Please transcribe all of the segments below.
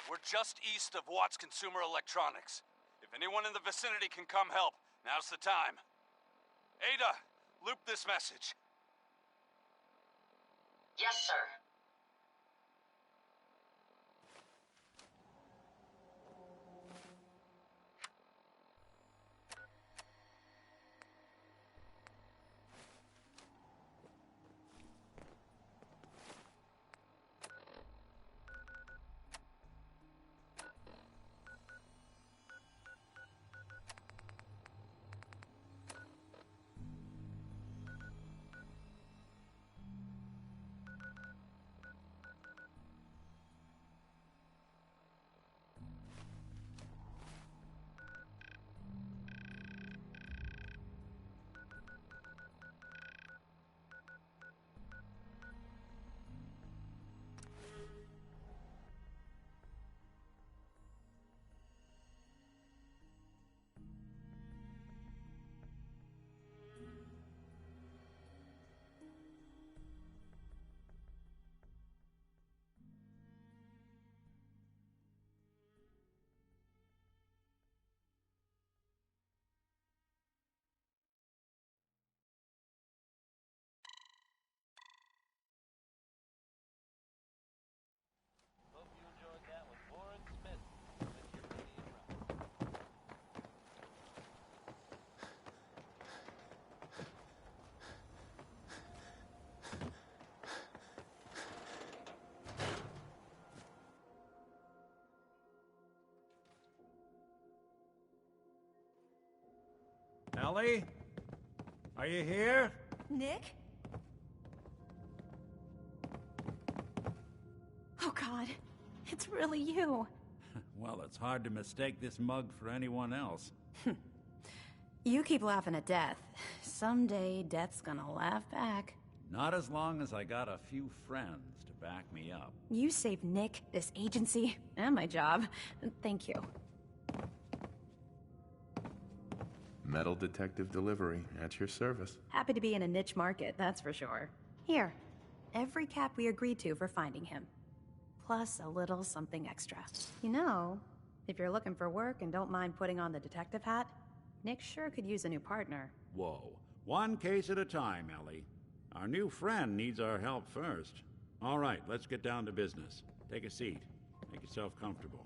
We're just east of Watts Consumer Electronics. If anyone in the vicinity can come help, now's the time. Ada, loop this message. Yes, sir. Hope you enjoyed that with Warren Smith with your media round. Ellie? Are you here? Nick? Oh God, it's really you. Well, it's hard to mistake this mug for anyone else. You keep laughing at death. Someday, death's gonna laugh back. Not as long as I got a few friends to back me up. You saved Nick, this agency, and my job. Thank you. Metal detective delivery at your service. Happy to be in a niche market, that's for sure. Here, every cap we agreed to for finding him. Plus a little something extra. You know, if you're looking for work and don't mind putting on the detective hat, Nick sure could use a new partner. Whoa. One case at a time, Ellie. Our new friend needs our help first. All right, let's get down to business. Take a seat. Make yourself comfortable.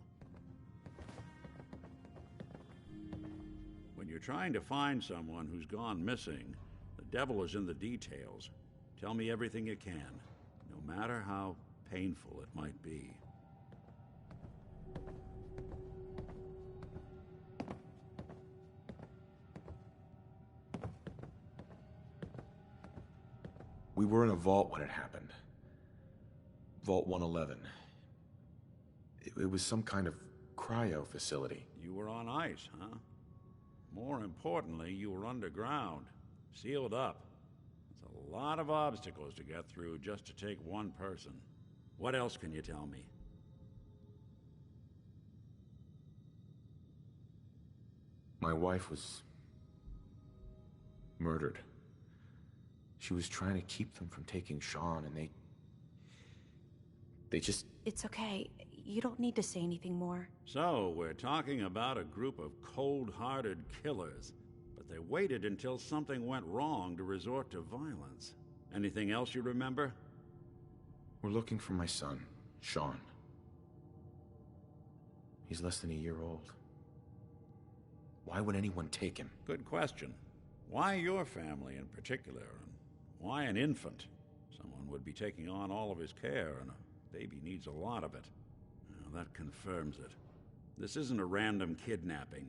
When you're trying to find someone who's gone missing, the devil is in the details. Tell me everything you can, no matter how painful it might be. We were in a vault when it happened. Vault 111. It was some kind of cryo facility. You were on ice, huh? More importantly, you were underground, sealed up. It's a lot of obstacles to get through just to take one person. What else can you tell me? My wife was murdered. She was trying to keep them from taking Sean, and they just... It's okay. You don't need to say anything more. So, we're talking about a group of cold-hearted killers, but they waited until something went wrong to resort to violence. Anything else you remember? We're looking for my son, Sean. He's less than a year old. Why would anyone take him? Good question. Why your family in particular, and why an infant? Someone would be taking on all of his care, and a baby needs a lot of it. Well, that confirms it. This isn't a random kidnapping.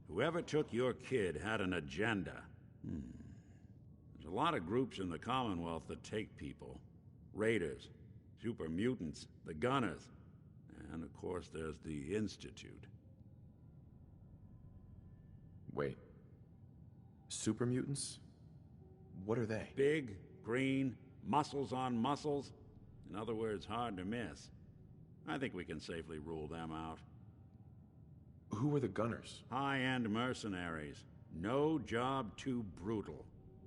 Whoever took your kid had an agenda. There's a lot of groups in the Commonwealth that take people. Raiders, super mutants, the Gunners, and of course there's the Institute. Wait. Super mutants? What are they? Big, green, muscles on muscles. In other words, hard to miss. I think we can safely rule them out. Who are the Gunners? High-end mercenaries. No job too brutal.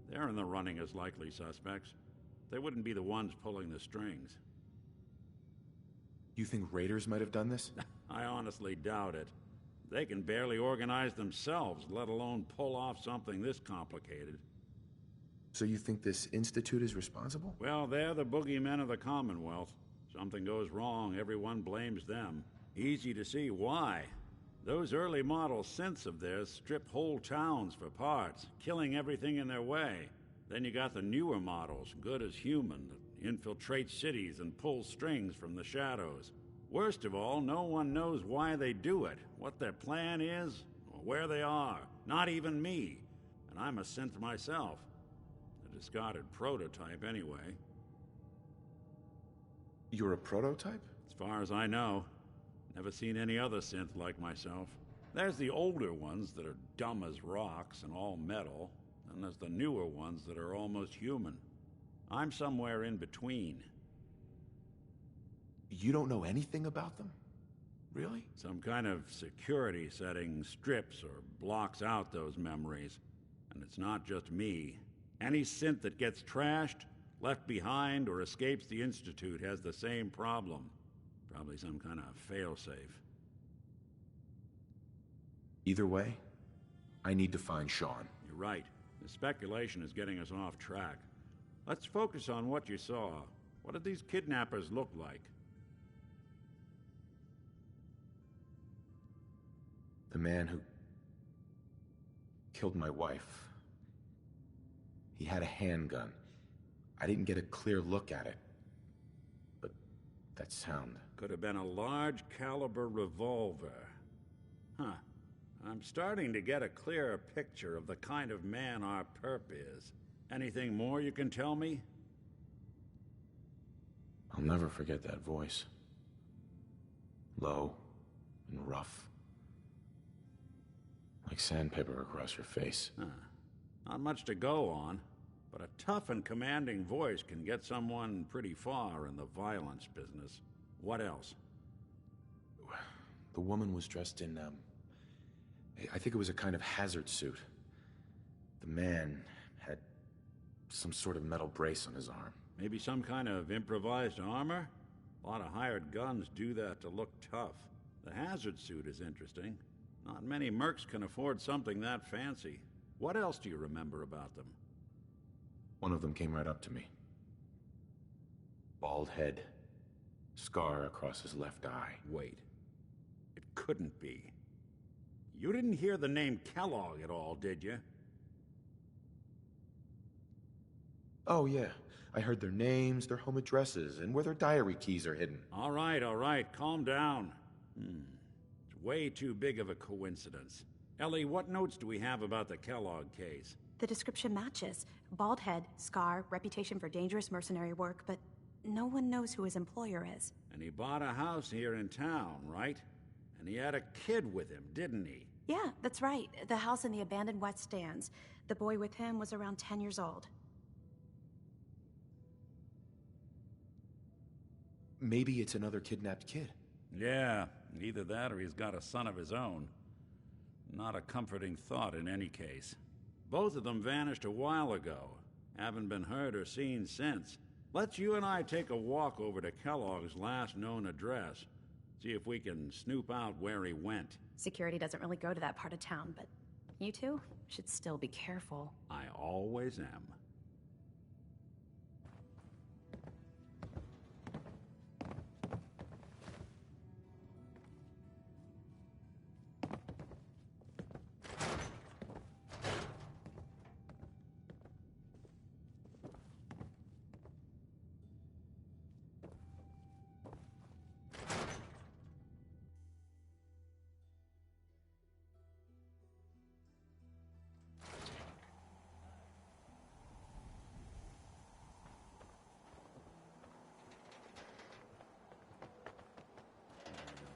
They're in the running as likely suspects. They wouldn't be the ones pulling the strings. You think raiders might have done this? I honestly doubt it. They can barely organize themselves, let alone pull off something this complicated. So you think this Institute is responsible? Well, they're the boogeymen of the Commonwealth. Something goes wrong, everyone blames them. Easy to see why. Those early model synths of theirs strip whole towns for parts, killing everything in their way. Then you got the newer models, good as human, that infiltrate cities and pull strings from the shadows. Worst of all, no one knows why they do it, what their plan is, or where they are. Not even me. And I'm a synth myself. A discarded prototype, anyway. You're a prototype? As far as I know. Never seen any other synth like myself. There's the older ones that are dumb as rocks and all metal, and there's the newer ones that are almost human. I'm somewhere in between. You don't know anything about them? Really? Some kind of security setting strips or blocks out those memories. And it's not just me. Any synth that gets trashed, left behind, or escapes the Institute has the same problem. Probably some kind of failsafe. Either way, I need to find Sean. You're right. The speculation is getting us off track. Let's focus on what you saw. What did these kidnappers look like? The man who killed my wife. He had a handgun. I didn't get a clear look at it. But that sound... Could have been a large caliber revolver. Huh. I'm starting to get a clearer picture of the kind of man our perp is. Anything more you can tell me? I'll never forget that voice. Low and rough. Like sandpaper across your face. Huh. Not much to go on, but a tough and commanding voice can get someone pretty far in the violence business. What else? The woman was dressed in, I think it was a kind of hazard suit. The man had some sort of metal brace on his arm. Maybe some kind of improvised armor? A lot of hired guns do that to look tough. The hazard suit is interesting. Not many mercs can afford something that fancy. What else do you remember about them? One of them came right up to me. Bald head. Scar across his left eye. Wait. It couldn't be. You didn't hear the name Kellogg at all, did you? Oh, yeah. I heard their names, their home addresses, and where their diary keys are hidden. All right. Calm down. It's way too big of a coincidence. Ellie, what notes do we have about the Kellogg case? The description matches. Bald head, scar, reputation for dangerous mercenary work, but no one knows who his employer is. And he bought a house here in town, right? And he had a kid with him, didn't he? Yeah, that's right. The house in the abandoned West Stands. The boy with him was around 10 years old. Maybe it's another kidnapped kid. Yeah, either that or he's got a son of his own. Not a comforting thought in any case. Both of them vanished a while ago. Haven't been heard or seen since. Let's you and I take a walk over to Kellogg's last known address. See if we can snoop out where he went. Security doesn't really go to that part of town, but you two should still be careful. I always am.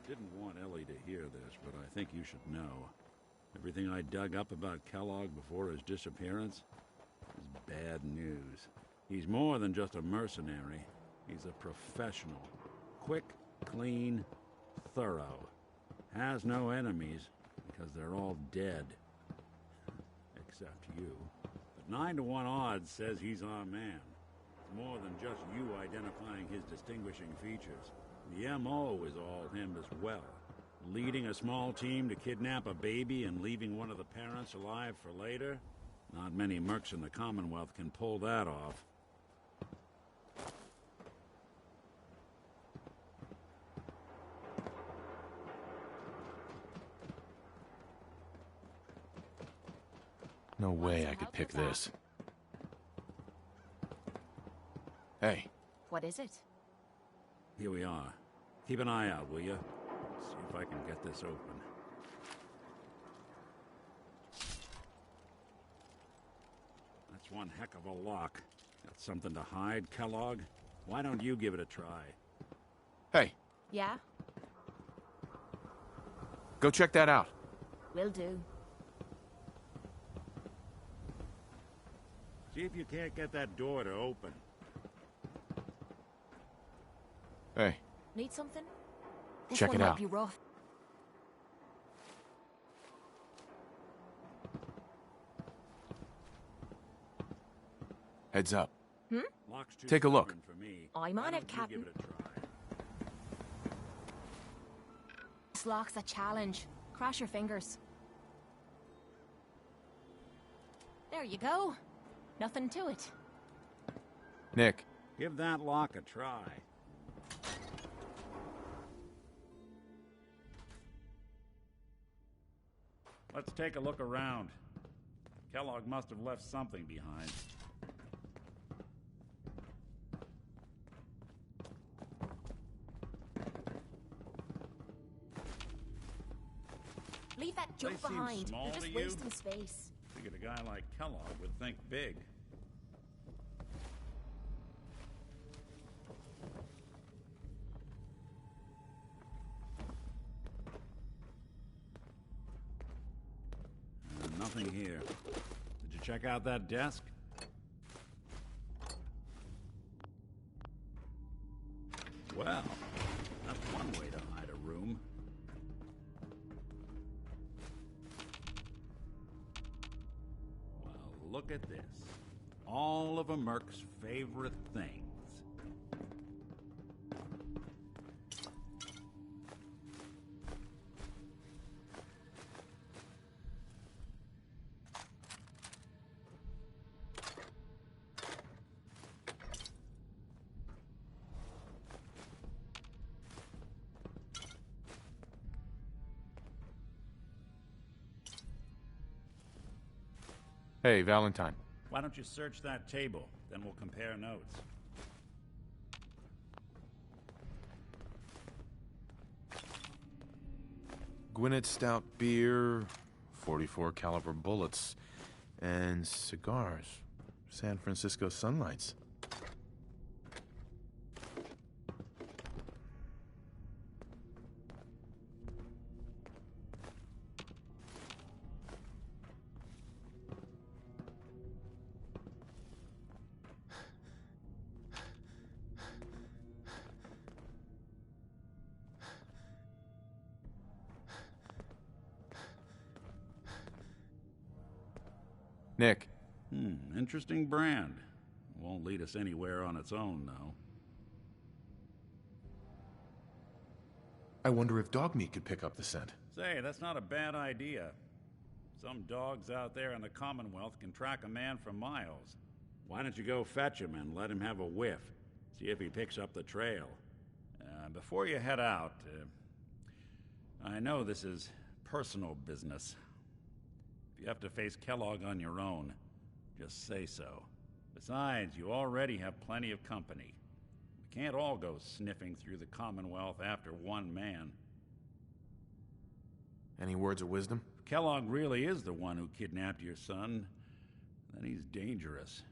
Didn't want Ellie to hear this, but I think you should know. Everything I dug up about Kellogg before his disappearance is bad news. He's more than just a mercenary. He's a professional. Quick, clean, thorough. Has no enemies, because they're all dead. Except you. But 9-to-1 odds says he's our man. It's more than just you identifying his distinguishing features. The MO is all him as well. Leading a small team to kidnap a baby and leaving one of the parents alive for later? Not many mercs in the Commonwealth can pull that off. No way I could pick this. Hey, What is it? Here we are. Keep an eye out, will you? See if I can get this open. That's one heck of a lock. Got something to hide, Kellogg? Why don't you give it a try? hey, Yeah? go check that out. Will do. See if you can't get that door to open. Hey, Need something? This Check one it might out. be rough. heads up. Lock's too Take a look. stubborn for me. I Why might have don't you Captain. give it a try? This lock's a challenge. Cross your fingers. There you go. Nothing to it. Nick, Give that lock a try. Let's take a look around. Kellogg must have left something behind. Leave that junk They seem behind. small You're to just you? wasting space. Figured a guy like Kellogg would think big. Nothing here. Did you check out that desk? Well, that's one way to hide a room. Well, look at this. All of a merc's favorite things. hey, Valentine. Why don't you search that table? Then we'll compare notes. Gwinnett Stout beer, 44 caliber bullets, and cigars. San Francisco Sunlights. Nick, Interesting brand. Won't lead us anywhere on its own, though. I wonder if dog meat could pick up the scent. Say, that's not a bad idea. Some dogs out there in the Commonwealth can track a man for miles. Why don't you go fetch him and let him have a whiff? See if he picks up the trail. Before you head out, I know this is personal business. If you have to face Kellogg on your own, just say so. Besides, you already have plenty of company. We can't all go sniffing through the Commonwealth after one man. Any words of wisdom? If Kellogg really is the one who kidnapped your son, then he's dangerous.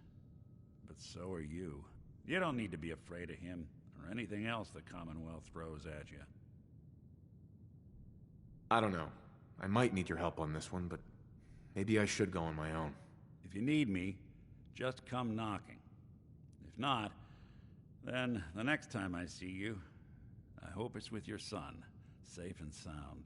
But so are you. You don't need to be afraid of him or anything else the Commonwealth throws at you. I don't know. I might need your help on this one, but maybe I should go on my own. If you need me, just come knocking. If not, then the next time I see you, I hope it's with your son, safe and sound.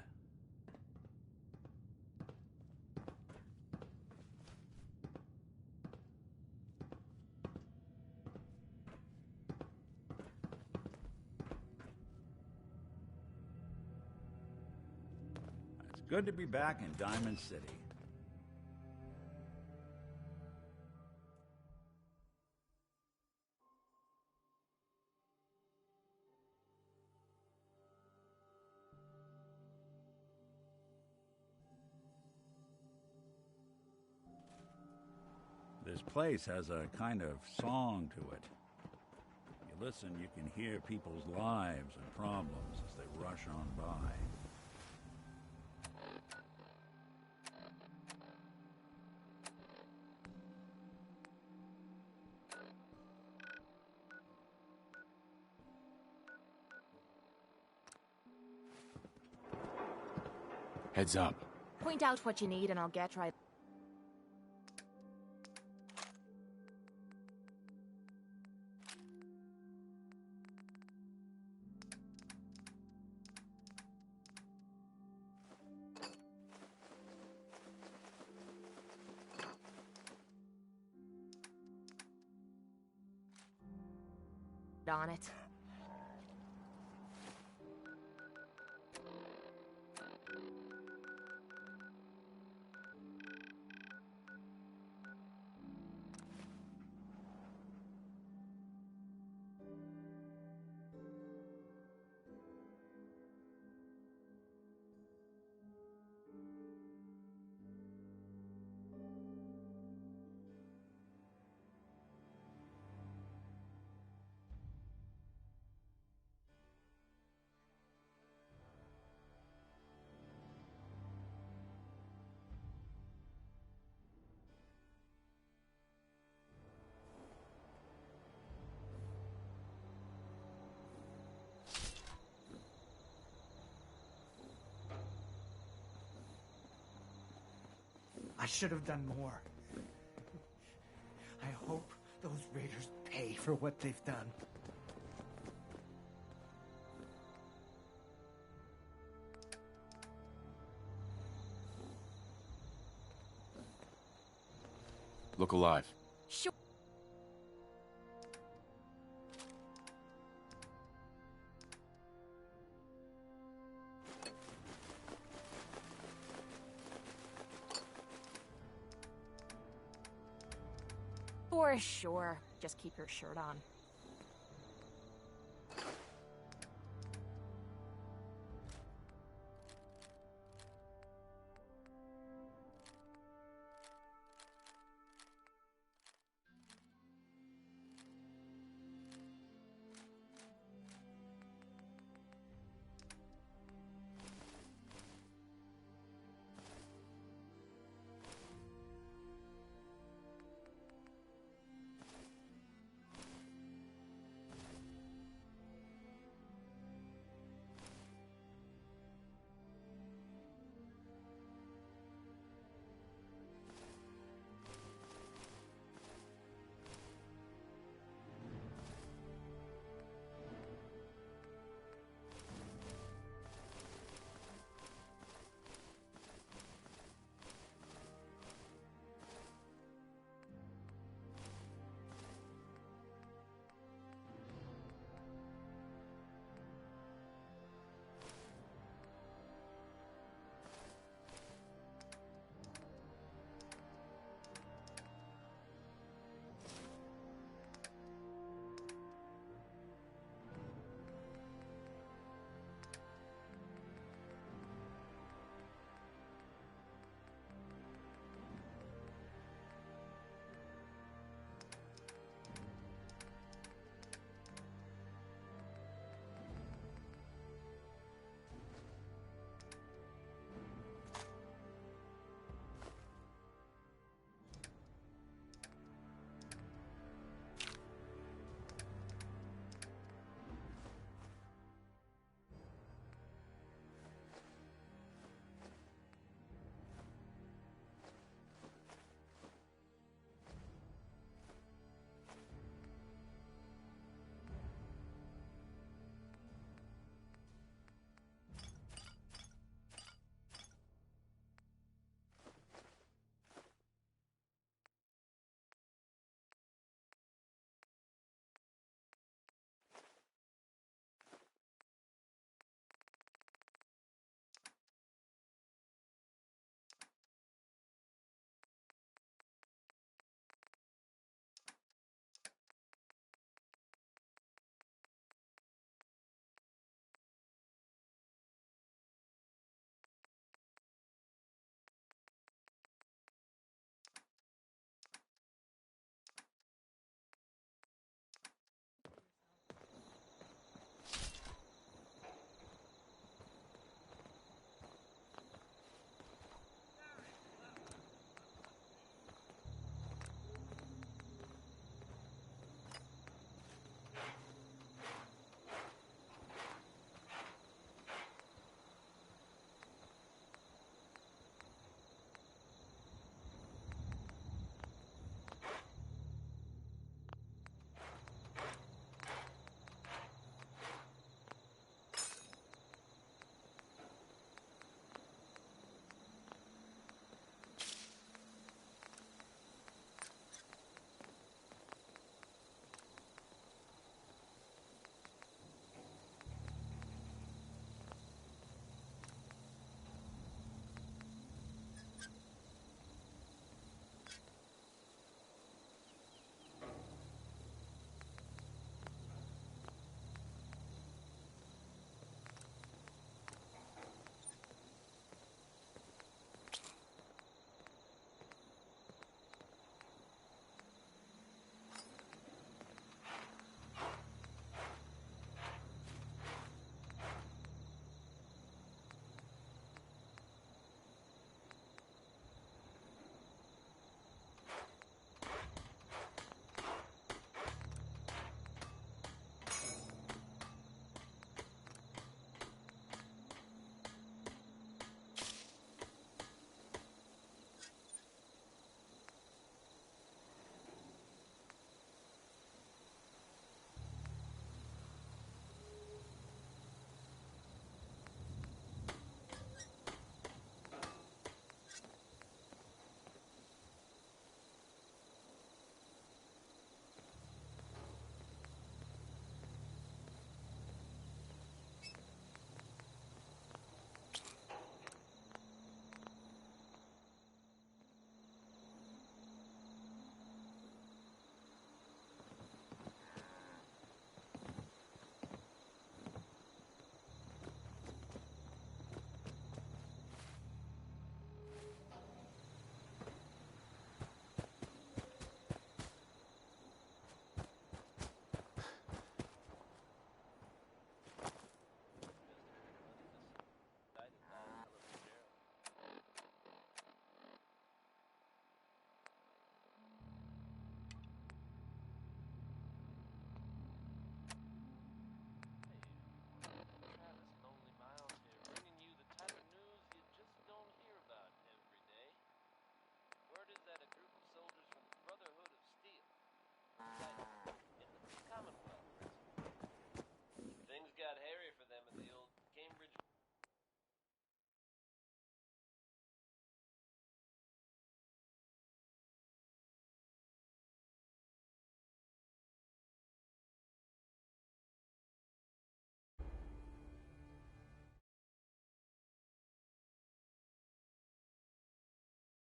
Good to be back in Diamond City. This place has a kind of song to it. You listen, you can hear people's lives and problems as they rush on by. Heads up. Point out what you need and I'll get right. On it. I should have done more. I hope those raiders pay for what they've done. Look alive. Sure. For sure. Just keep your shirt on.